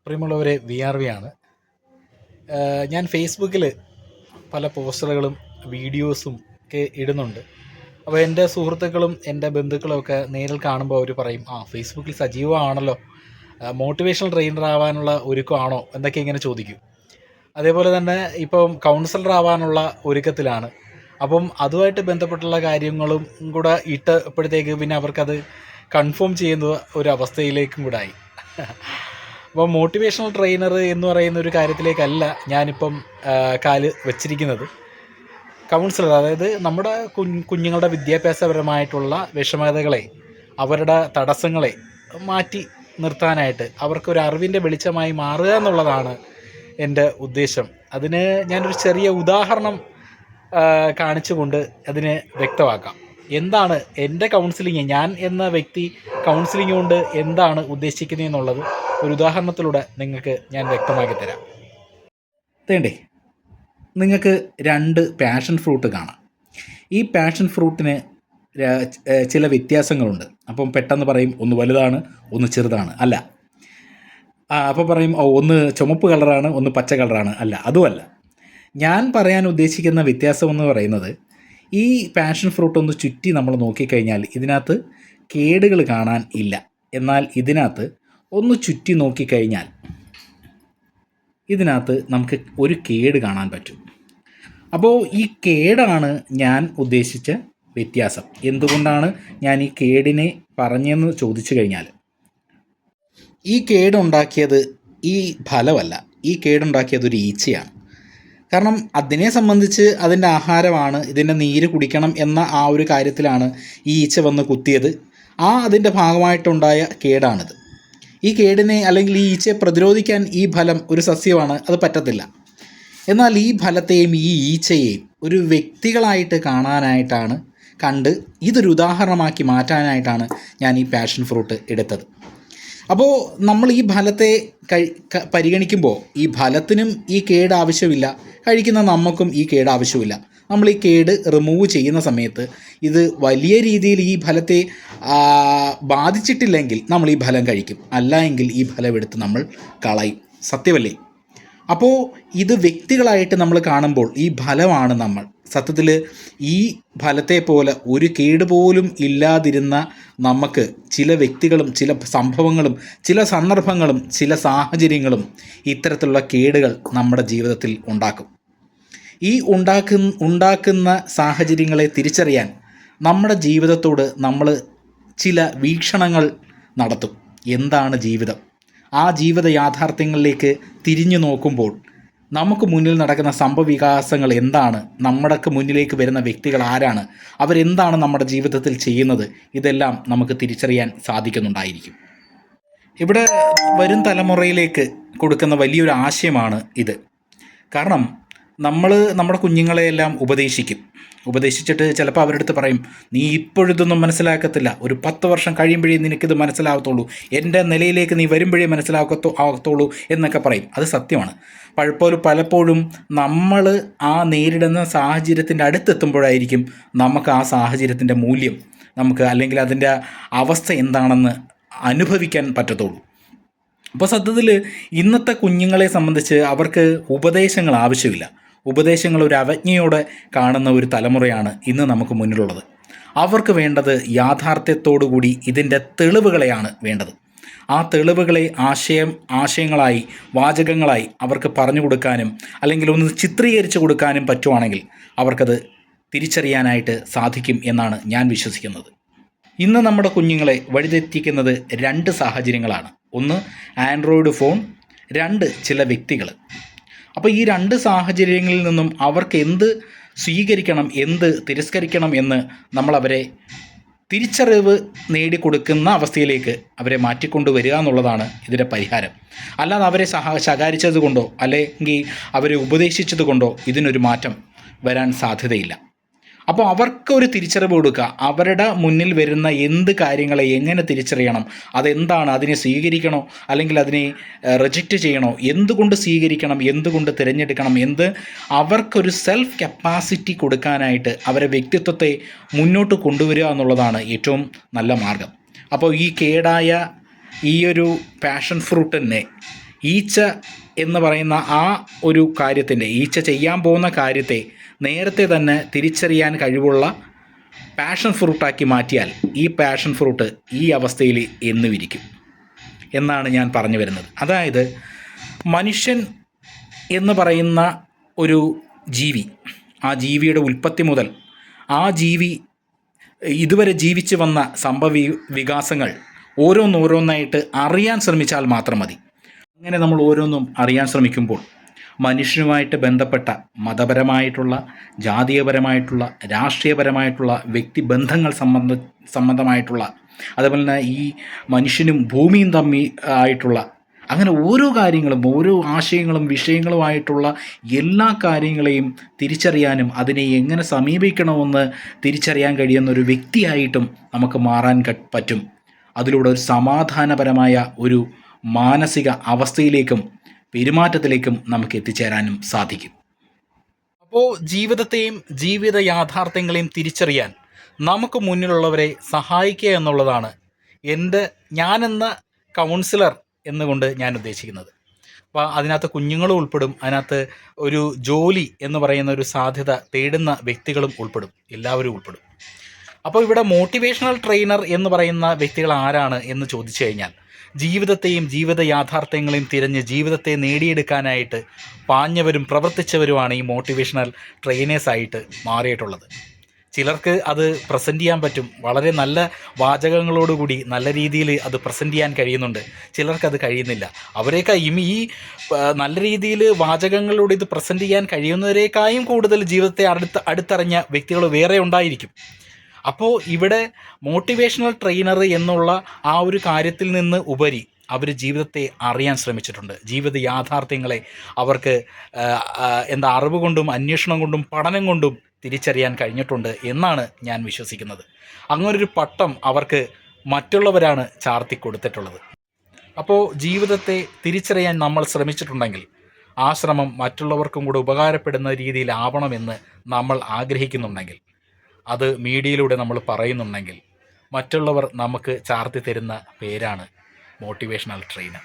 പ്രിയമുള്ളവരെ, വി ആണ്. ഞാൻ ഫേസ്ബുക്കിൽ പല പോസ്റ്ററുകളും വീഡിയോസും ഒക്കെ ഇടുന്നുണ്ട്. അപ്പോൾ എൻ്റെ സുഹൃത്തുക്കളും എൻ്റെ ബന്ധുക്കളും ഒക്കെ നേരിൽ കാണുമ്പോൾ അവർ പറയും, ഫേസ്ബുക്കിൽ സജീവമാണല്ലോ, മോട്ടിവേഷണൽ ട്രെയിനർ ആവാനുള്ള ഒരുക്കമാണോ എന്നൊക്കെ ഇങ്ങനെ ചോദിക്കും. അതേപോലെ തന്നെ ഇപ്പം കൗൺസിലർ ആവാനുള്ള ഒരുക്കത്തിലാണ്. അപ്പം അതുമായിട്ട് ബന്ധപ്പെട്ടുള്ള കാര്യങ്ങളും കൂടെ ഇട്ടപ്പോഴത്തേക്ക് പിന്നെ അവർക്കത് കൺഫേം ചെയ്യുന്ന ഒരു അവസ്ഥയിലേക്കും കൂടെ ആയി. അപ്പോൾ മോട്ടിവേഷണൽ ട്രെയിനർ എന്ന് പറയുന്ന ഒരു കാര്യത്തിലേക്കല്ല ഞാനിപ്പം കാല് വച്ചിരിക്കുന്നത്. കൗൺസിലർ, അതായത് നമ്മുടെ കുഞ്ഞുങ്ങളുടെ വിദ്യാഭ്യാസപരമായിട്ടുള്ള വിഷമതകളെ, അവരുടെ തടസ്സങ്ങളെ മാറ്റി നിർത്താനായിട്ട് അവർക്കൊരു അറിവിൻ്റെ വെളിച്ചമായി മാറുക എന്നുള്ളതാണ് എൻ്റെ ഉദ്ദേശം. അതിന് ഞാനൊരു ചെറിയ ഉദാഹരണം കാണിച്ചുകൊണ്ട് അതിനെ വ്യക്തമാക്കാം. എന്താണ് എൻ്റെ കൗൺസിലിങ്, ഞാൻ എന്ന വ്യക്തി കൗൺസിലിംഗ് കൊണ്ട് എന്താണ് ഉദ്ദേശിക്കുന്നത് എന്നുള്ളത് ഒരു ഉദാഹരണത്തിലൂടെ നിങ്ങൾക്ക് ഞാൻ വ്യക്തമാക്കി തരാം. തേണ്ടേ, നിങ്ങൾക്ക് 2 പാഷൻ ഫ്രൂട്ട് കാണാം. ഈ പാഷൻ ഫ്രൂട്ടിന് ചില വ്യത്യാസങ്ങളുണ്ട്. അപ്പം പെട്ടെന്ന് പറയും ഒന്ന് വലുതാണ്, ഒന്ന് ചെറുതാണ്. അല്ല. അപ്പോൾ പറയും ഒന്ന് ചുമപ്പ് കളറാണ്, ഒന്ന് പച്ച കളറാണ്. അല്ല, അതുമല്ല. ഞാൻ പറയാൻ ഉദ്ദേശിക്കുന്ന വ്യത്യാസം എന്ന് പറയുന്നത്, ഈ പാഷൻ ഫ്രൂട്ട് ഒന്ന് ചുറ്റി നമ്മൾ നോക്കിക്കഴിഞ്ഞാൽ ഇതിനകത്ത് കേടുകൾ കാണാൻ ഇല്ല. എന്നാൽ ഇതിനകത്ത് ഒന്ന് ചുറ്റി നോക്കിക്കഴിഞ്ഞാൽ ഇതിനകത്ത് നമുക്ക് ഒരു കേട് കാണാൻ പറ്റും. അപ്പോൾ ഈ കേടാണ് ഞാൻ ഉദ്ദേശിച്ച വ്യത്യാസം. എന്തുകൊണ്ടാണ് ഞാൻ ഈ കേടിനെ പറഞ്ഞെന്ന് ചോദിച്ചു കഴിഞ്ഞാൽ, ഈ കേടുണ്ടാക്കിയത് ഈ ഫലമല്ല, ഈ കേടുണ്ടാക്കിയത് ഒരു ഈച്ചയാണ്. കാരണം അതിനെ സംബന്ധിച്ച് അതിൻ്റെ ആഹാരമാണ്, ഇതിൻ്റെ നീര് കുടിക്കണം എന്ന ആ ഒരു കാര്യത്തിലാണ് ഈ ഈച്ച വന്ന് കുത്തിയത്. അതിൻ്റെ ഭാഗമായിട്ടുണ്ടായ കേടാണിത്. ഈ കേടിനെ അല്ലെങ്കിൽ ഈ ഈച്ചയെ പ്രതിരോധിക്കാൻ ഈ ഫലം ഒരു സസ്യമാണ്, അത് പറ്റത്തില്ല. എന്നാൽ ഈ ഫലത്തെയും ഈ ഈച്ചയെയും ഒരു വ്യക്തികളായിട്ട് കാണാനായിട്ടാണ് കണ്ട് ഇതൊരു ഉദാഹരണമാക്കി മാറ്റാനായിട്ടാണ് ഞാൻ ഈ പാഷൻ ഫ്രൂട്ട് എടുത്തത്. അപ്പോൾ നമ്മൾ ഈ ഫലത്തെ പരിഗണിക്കുമ്പോൾ ഈ ഫലത്തിനും ഈ കേട് ആവശ്യമില്ല, കഴിക്കുന്ന നമുക്കും ഈ കേട് ആവശ്യമില്ല. നമ്മൾ ഈ കേട് റിമൂവ് ചെയ്യുന്ന സമയത്ത് ഇത് വലിയ രീതിയിൽ ഈ ഫലത്തെ ബാധിച്ചിട്ടില്ലെങ്കിൽ നമ്മൾ ഈ ഫലം കഴിക്കും, അല്ല എങ്കിൽ ഈ ഫലം എടുത്ത് നമ്മൾ കളയും. സത്യമല്ലേ? അപ്പോൾ ഇത് വ്യക്തികളായിട്ട് നമ്മൾ കാണുമ്പോൾ ഈ ഫലമാണ് നമ്മൾ സത്യത്തിൽ ഈ ഫലത്തെ പോലെ ഒരു കേട് പോലും ഇല്ലാതിരുന്ന നമുക്ക് ചില വ്യക്തികളും ചില സംഭവങ്ങളും ചില സന്ദർഭങ്ങളും ചില സാഹചര്യങ്ങളും ഇത്തരത്തിലുള്ള കേടുകൾ നമ്മുടെ ജീവിതത്തിൽ ഉണ്ടാക്കും. ഈ ഉണ്ടാക്കുന്ന സാഹചര്യങ്ങളെ തിരിച്ചറിയാൻ നമ്മുടെ ജീവിതത്തോട് നമ്മൾ ചില വീക്ഷണങ്ങൾ നടത്തും. എന്താണ് ജീവിതം? ആ ജീവിത യാഥാർത്ഥ്യങ്ങളിലേക്ക് തിരിഞ്ഞു നോക്കുമ്പോൾ നമുക്ക് മുന്നിൽ നടക്കുന്ന സംഭവവികാസങ്ങൾ എന്താണ്, നമ്മുടെ മുന്നിലേക്ക് വരുന്ന വ്യക്തികൾ ആരാണ്, അവരെന്താണ് നമ്മുടെ ജീവിതത്തിൽ ചെയ്യുന്നത്, ഇതെല്ലാം നമുക്ക് തിരിച്ചറിയാൻ സാധിക്കുന്നുണ്ടായിരിക്കും. ഇവിടെ വരും തലമുറയിലേക്ക് കൊടുക്കുന്ന വലിയൊരു ആശയമാണ് ഇത്. കാരണം നമ്മൾ നമ്മുടെ കുഞ്ഞുങ്ങളെയെല്ലാം ഉപദേശിച്ചിട്ട് ചിലപ്പോൾ അവരുടെ അടുത്ത് പറയും, നീ ഇപ്പോഴിതൊന്നും മനസ്സിലാക്കത്തില്ല, ഒരു 10 വർഷം കഴിയുമ്പോഴേ നിനക്കിത് മനസ്സിലാകത്തുള്ളൂ, എൻ്റെ നിലയിലേക്ക് നീ വരുമ്പോഴേ ആകത്തുള്ളൂ എന്നൊക്കെ പറയും. അത് സത്യമാണ്. പലപ്പോഴും നമ്മൾ നേരിടുന്ന സാഹചര്യത്തിൻ്റെ അടുത്തെത്തുമ്പോഴായിരിക്കും നമുക്ക് ആ സാഹചര്യത്തിൻ്റെ മൂല്യം നമുക്ക് അല്ലെങ്കിൽ അതിൻ്റെ അവസ്ഥ എന്താണെന്ന് അനുഭവിക്കാൻ പറ്റത്തുള്ളൂ. അപ്പോൾ സത്യത്തിൽ ഇന്നത്തെ കുഞ്ഞുങ്ങളെ സംബന്ധിച്ച് അവർക്ക് ഉപദേശങ്ങൾ ആവശ്യമില്ല. ഉപദേശങ്ങൾ ഒരു അവജ്ഞയോടെ കാണുന്ന ഒരു തലമുറയാണ് ഇന്ന് നമുക്ക് മുന്നിലുള്ളത്. അവർക്ക് വേണ്ടത് യാഥാർത്ഥ്യത്തോടുകൂടി ഇതിൻ്റെ തെളിവുകളെയാണ് വേണ്ടത്. ആ തെളിവുകളെ ആശയങ്ങളായി വാചകങ്ങളായി അവർക്ക് പറഞ്ഞു കൊടുക്കാനും അല്ലെങ്കിൽ ഒന്ന് ചിത്രീകരിച്ച് കൊടുക്കാനും പറ്റുവാണെങ്കിൽ അവർക്കത് തിരിച്ചറിയാനായിട്ട് സാധിക്കും എന്നാണ് ഞാൻ വിശ്വസിക്കുന്നത്. ഇന്ന് നമ്മുടെ കുഞ്ഞുങ്ങളെ വഴിതെറ്റിക്കുന്നത് 2 സാഹചര്യങ്ങളാണ്. ഒന്ന് ആൻഡ്രോയിഡ് ഫോൺ, 2 ചില വ്യക്തികൾ. അപ്പോൾ ഈ 2 സാഹചര്യങ്ങളിൽ നിന്നും അവർക്ക് എന്ത് സ്വീകരിക്കണം, എന്ത് തിരസ്കരിക്കണം എന്ന് നമ്മളവരെ തിരിച്ചറിവ് നേടിക്കൊടുക്കുന്ന അവസ്ഥയിലേക്ക് അവരെ മാറ്റിക്കൊണ്ടുവരിക എന്നുള്ളതാണ് ഇതിൻ്റെ പരിഹാരം. അല്ലാതെ അവരെ ശകാരിച്ചത് കൊണ്ടോ അല്ലെങ്കിൽ അവരെ ഉപദേശിച്ചത് കൊണ്ടോ ഇതിനൊരു മാറ്റം വരാൻ സാധ്യതയില്ല. അപ്പോൾ അവർക്കൊരു തിരിച്ചറിവ് കൊടുക്കുക. അവരുടെ മുന്നിൽ വരുന്ന എന്ത് കാര്യങ്ങളെ എങ്ങനെ തിരിച്ചറിയണം, അതെന്താണ്, അതിനെ സ്വീകരിക്കണോ അല്ലെങ്കിൽ അതിനെ റിജക്റ്റ് ചെയ്യണോ, എന്തുകൊണ്ട് സ്വീകരിക്കണം, എന്തുകൊണ്ട് തിരഞ്ഞെടുക്കണം, അവർക്കൊരു സെൽഫ് കപ്പാസിറ്റി കൊടുക്കാനായിട്ട് അവരെ വ്യക്തിത്വത്തെ മുന്നോട്ട് കൊണ്ടുവരിക എന്നുള്ളതാണ് ഏറ്റവും നല്ല മാർഗം. അപ്പോൾ ഈ കേടായ ഈ ഒരു പാഷൻ ഫ്രൂട്ടിനെ ഈച്ച എന്ന് പറയുന്ന ആ ഒരു കാര്യത്തിൻ്റെ, ഈച്ച ചെയ്യാൻ പോകുന്ന കാര്യത്തെ നേരത്തെ തന്നെ തിരിച്ചറിയാൻ കഴിവുള്ള പാഷൻ ഫ്രൂട്ടാക്കി മാറ്റിയാൽ ഈ പാഷൻ ഫ്രൂട്ട് ഈ അവസ്ഥയിൽ എന്നുമിരിക്കും എന്നാണ് ഞാൻ പറഞ്ഞു വരുന്നത്. അതായത് മനുഷ്യൻ എന്ന് പറയുന്ന ഒരു ജീവി, ആ ജീവിയുടെ ഉൽപ്പത്തി മുതൽ ആ ജീവി ഇതുവരെ ജീവിച്ചു വന്ന വികാസങ്ങൾ ഓരോന്നോരോന്നായിട്ട് അറിയാൻ ശ്രമിച്ചാൽ മാത്രം മതി. അങ്ങനെ നമ്മൾ ഓരോന്നും അറിയാൻ ശ്രമിക്കുമ്പോൾ മനുഷ്യനുമായിട്ട് ബന്ധപ്പെട്ട മതപരമായിട്ടുള്ള, ജാതീയപരമായിട്ടുള്ള, രാഷ്ട്രീയപരമായിട്ടുള്ള, വ്യക്തിബന്ധങ്ങൾ സംബന്ധമായിട്ടുള്ള, അതുപോലെ തന്നെ ഈ മനുഷ്യനും ഭൂമിയും തമ്മിൽ ആയിട്ടുള്ള, അങ്ങനെ ഓരോ കാര്യങ്ങളും, ഓരോ ആശയങ്ങളും വിഷയങ്ങളുമായിട്ടുള്ള എല്ലാ കാര്യങ്ങളെയും തിരിച്ചറിയാനും അതിനെ എങ്ങനെ സമീപിക്കണമെന്ന് തിരിച്ചറിയാൻ കഴിയുന്ന ഒരു വ്യക്തിയായിട്ടും നമുക്ക് മാറാൻ പറ്റും. അതിലൂടെ ഒരു സമാധാനപരമായ ഒരു മാനസിക അവസ്ഥയിലേക്കും പെരുമാറ്റത്തിലേക്കും നമുക്ക് എത്തിച്ചേരാനും സാധിക്കും. അപ്പോൾ ജീവിതത്തെയും ജീവിത യാഥാർത്ഥ്യങ്ങളെയും തിരിച്ചറിയാൻ നമുക്ക് മുന്നിലുള്ളവരെ സഹായിക്കുക എന്നുള്ളതാണ് ഞാനെന്ന കൗൺസിലർ എന്നുകൊണ്ട് ഞാൻ ഉദ്ദേശിക്കുന്നത്. അപ്പോൾ അതിനകത്ത് കുഞ്ഞുങ്ങളും ഉൾപ്പെടും, അതിനകത്ത് ഒരു ജോലി എന്ന് പറയുന്ന ഒരു സാധ്യത തേടുന്ന വ്യക്തികളും ഉൾപ്പെടും, എല്ലാവരും ഉൾപ്പെടും. അപ്പോൾ ഇവിടെ മോട്ടിവേഷണൽ ട്രെയിനർ എന്ന് പറയുന്ന വ്യക്തികൾ ആരാണ് എന്ന് ചോദിച്ചു കഴിഞ്ഞാൽ, ജീവിതത്തെയും ജീവിത യാഥാർത്ഥ്യങ്ങളെയും തിരഞ്ഞ് ജീവിതത്തെ നേടിയെടുക്കാനായിട്ട് പാഞ്ഞവരും പ്രവർത്തിച്ചവരുമാണ് ഈ മോട്ടിവേഷണൽ ട്രെയിനേഴ്സായിട്ട് മാറിയിട്ടുള്ളത്. ചിലർക്ക് അത് പ്രസൻറ്റ് ചെയ്യാൻ പറ്റും, വളരെ നല്ല വാചകങ്ങളോടുകൂടി നല്ല രീതിയിൽ അത് പ്രസൻറ്റ് ചെയ്യാൻ കഴിയുന്നുണ്ട്. ചിലർക്കത് കഴിയുന്നില്ല. അവരേക്കായും ഈ നല്ല രീതിയിൽ വാചകങ്ങളോട് ഇത് പ്രസൻറ്റ് ചെയ്യാൻ കഴിയുന്നവരേക്കായും കൂടുതൽ ജീവിതത്തെ അടുത്തറിഞ്ഞ വ്യക്തികൾ വേറെ ഉണ്ടായിരിക്കും. അപ്പോൾ ഇവിടെ മോട്ടിവേഷണൽ ട്രെയിനർ എന്നുള്ള ആ ഒരു കാര്യത്തിൽ നിന്ന് ഉപരി അവർ ജീവിതത്തെ അറിയാൻ ശ്രമിച്ചിട്ടുണ്ട്. ജീവിത യാഥാർത്ഥ്യങ്ങളെ അവർക്ക് അറിവ് കൊണ്ടും അന്വേഷണം കൊണ്ടും പഠനം കൊണ്ടും തിരിച്ചറിയാൻ കഴിഞ്ഞിട്ടുണ്ട് എന്നാണ് ഞാൻ വിശ്വസിക്കുന്നത്. അങ്ങനൊരു പട്ടം അവർക്ക് മറ്റുള്ളവരാണ് ചാർത്തി കൊടുത്തിട്ടുള്ളത്. അപ്പോൾ ജീവിതത്തെ തിരിച്ചറിയാൻ നമ്മൾ ശ്രമിച്ചിട്ടുണ്ടെങ്കിൽ ആ ശ്രമം മറ്റുള്ളവർക്കും കൂടെ ഉപകാരപ്പെടുന്ന രീതിയിലാവണമെന്ന് നമ്മൾ ആഗ്രഹിക്കുന്നുണ്ടെങ്കിൽ, അത് മീഡിയയിലൂടെ നമ്മൾ പറയുന്നുണ്ടെങ്കിൽ, മറ്റുള്ളവർ നമുക്ക് ചാർത്തി തരുന്ന പേരാണ് മോട്ടിവേഷണൽ ട്രെയിനർ.